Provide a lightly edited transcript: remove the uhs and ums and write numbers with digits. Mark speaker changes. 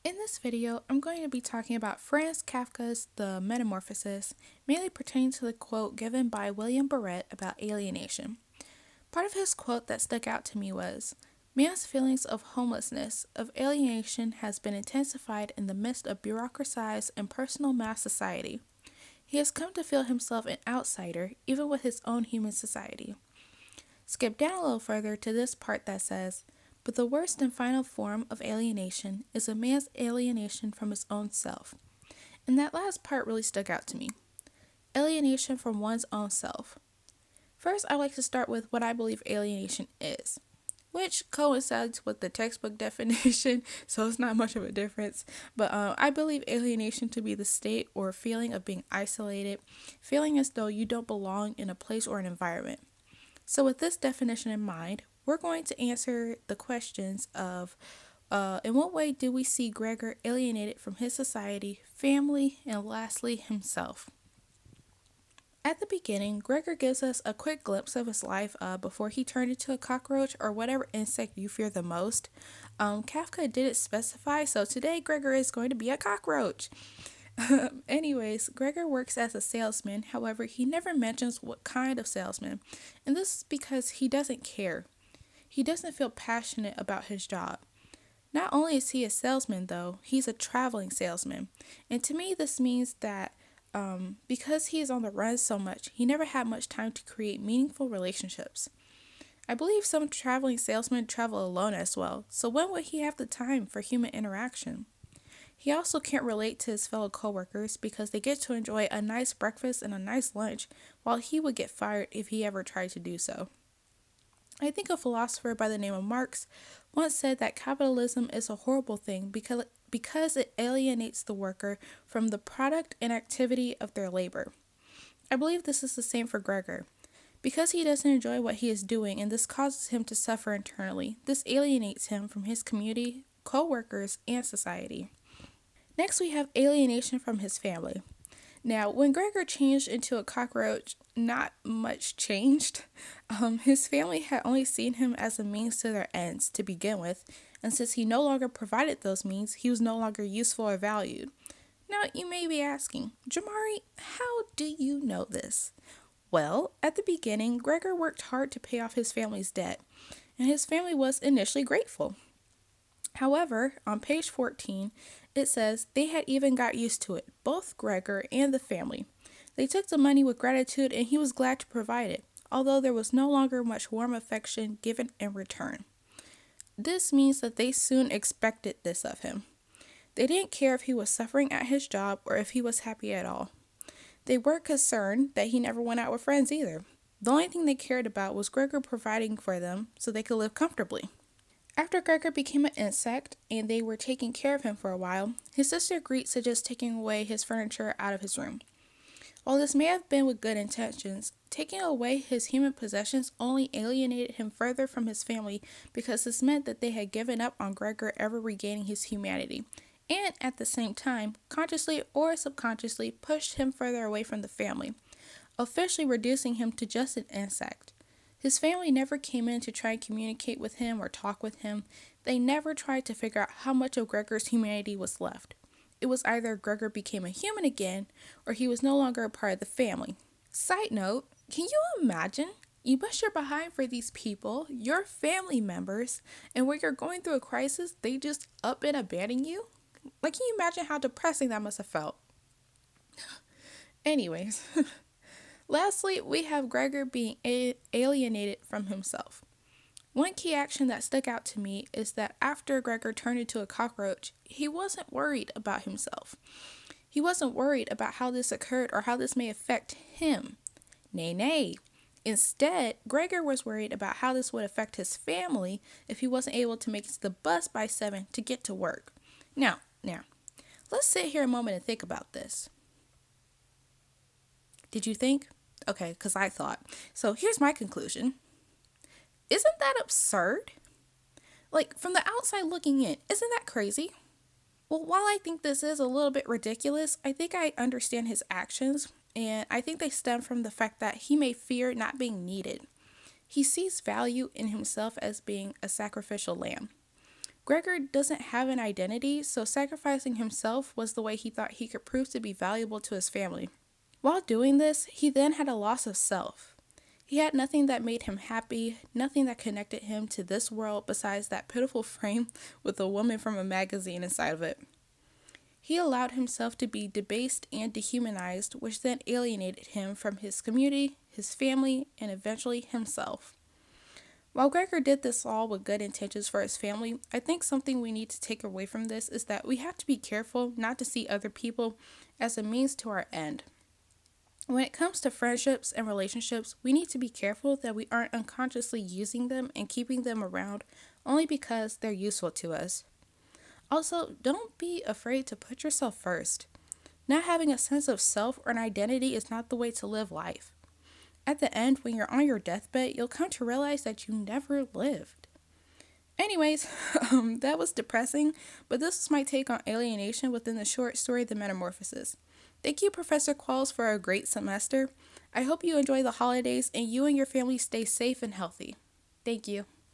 Speaker 1: In this video, I'm going to be talking about Franz Kafka's The Metamorphosis, mainly pertaining to the quote given by William Barrett about alienation. Part of his quote that stuck out to me was, "Man's feelings of homelessness, of alienation has been intensified in the midst of bureaucratized and personal mass society. He has come to feel himself an outsider, even with his own human society." Skip down a little further to this part that says, "But the worst and final form of alienation is a man's alienation from his own self." And that last part really stuck out to me. Alienation from one's own self. First, I like to start with what I believe alienation is, which coincides with the textbook definition, so it's not much of a difference. But I believe alienation to be the state or feeling of being isolated, feeling as though you don't belong in a place or an environment. So, with this definition in mind, we're going to answer the questions of in what way do we see Gregor alienated from his society, family, and lastly, himself? At the beginning, Gregor gives us a quick glimpse of his life before he turned into a cockroach or whatever insect you fear the most. Kafka didn't specify, so today Gregor is going to be a cockroach. Anyways, Gregor works as a salesman. However, he never mentions what kind of salesman, and this is because he doesn't care. He doesn't feel passionate about his job. Not only is he a salesman, though, he's a traveling salesman. And to me, this means that because he is on the run so much, he never had much time to create meaningful relationships. I believe some traveling salesmen travel alone as well, so when would he have the time for human interaction? He also can't relate to his fellow coworkers because they get to enjoy a nice breakfast and a nice lunch, while he would get fired if he ever tried to do so. I think a philosopher by the name of Marx once said that capitalism is a horrible thing because it alienates the worker from the product and activity of their labor. I believe this is the same for Gregor. Because he doesn't enjoy what he is doing and this causes him to suffer internally, this alienates him from his community, co-workers, and society. Next, we have alienation from his family. Now, when Gregor changed into a cockroach, not much changed. His family had only seen him as a means to their ends to begin with, and since he no longer provided those means, he was no longer useful or valued. Now, you may be asking, Jamari, how do you know this? Well, at the beginning, Gregor worked hard to pay off his family's debt, and his family was initially grateful. However, on page 14, it says they had even got used to it, both Gregor and the family. They took the money with gratitude and he was glad to provide it, although there was no longer much warm affection given in return. This means that they soon expected this of him. They didn't care if he was suffering at his job or if he was happy at all. They weren't concerned that he never went out with friends either. The only thing they cared about was Gregor providing for them so they could live comfortably. After Gregor became an insect and they were taking care of him for a while, his sister agreed to just taking away his furniture out of his room. While this may have been with good intentions, taking away his human possessions only alienated him further from his family because this meant that they had given up on Gregor ever regaining his humanity, and at the same time, consciously or subconsciously pushed him further away from the family, officially reducing him to just an insect. His family never came in to try and communicate with him or talk with him. They never tried to figure out how much of Gregor's humanity was left. It was either Gregor became a human again, or he was no longer a part of the family. Side note, can you imagine? You bust your behind for these people, your family members, and when you're going through a crisis, they just up and abandon you? Like, can you imagine how depressing that must have felt? Anyways, lastly, we have Gregor being alienated from himself. One key action that stuck out to me is that after Gregor turned into a cockroach, he wasn't worried about himself. He wasn't worried about how this occurred or how this may affect him. Nay, nay. Instead, Gregor was worried about how this would affect his family if he wasn't able to make the bus by 7 to get to work. Now, let's sit here a moment and think about this. Did you think? Okay, because I thought. So here's my conclusion. Isn't that absurd? Like, from the outside looking in, isn't that crazy? Well, while I think this is a little bit ridiculous, I think I understand his actions, and I think they stem from the fact that he may fear not being needed. He sees value in himself as being a sacrificial lamb. Gregor doesn't have an identity, so sacrificing himself was the way he thought he could prove to be valuable to his family. While doing this, he then had a loss of self. He had nothing that made him happy, nothing that connected him to this world besides that pitiful frame with a woman from a magazine inside of it. He allowed himself to be debased and dehumanized, which then alienated him from his community, his family, and eventually himself. While Gregor did this all with good intentions for his family, I think something we need to take away from this is that we have to be careful not to see other people as a means to our end. When it comes to friendships and relationships, we need to be careful that we aren't unconsciously using them and keeping them around only because they're useful to us. Also, don't be afraid to put yourself first. Not having a sense of self or an identity is not the way to live life. At the end, when you're on your deathbed, you'll come to realize that you never lived. Anyways, that was depressing, but this was my take on alienation within the short story The Metamorphosis. Thank you, Professor Qualls, for a great semester. I hope you enjoy the holidays and you and your family stay safe and healthy. Thank you.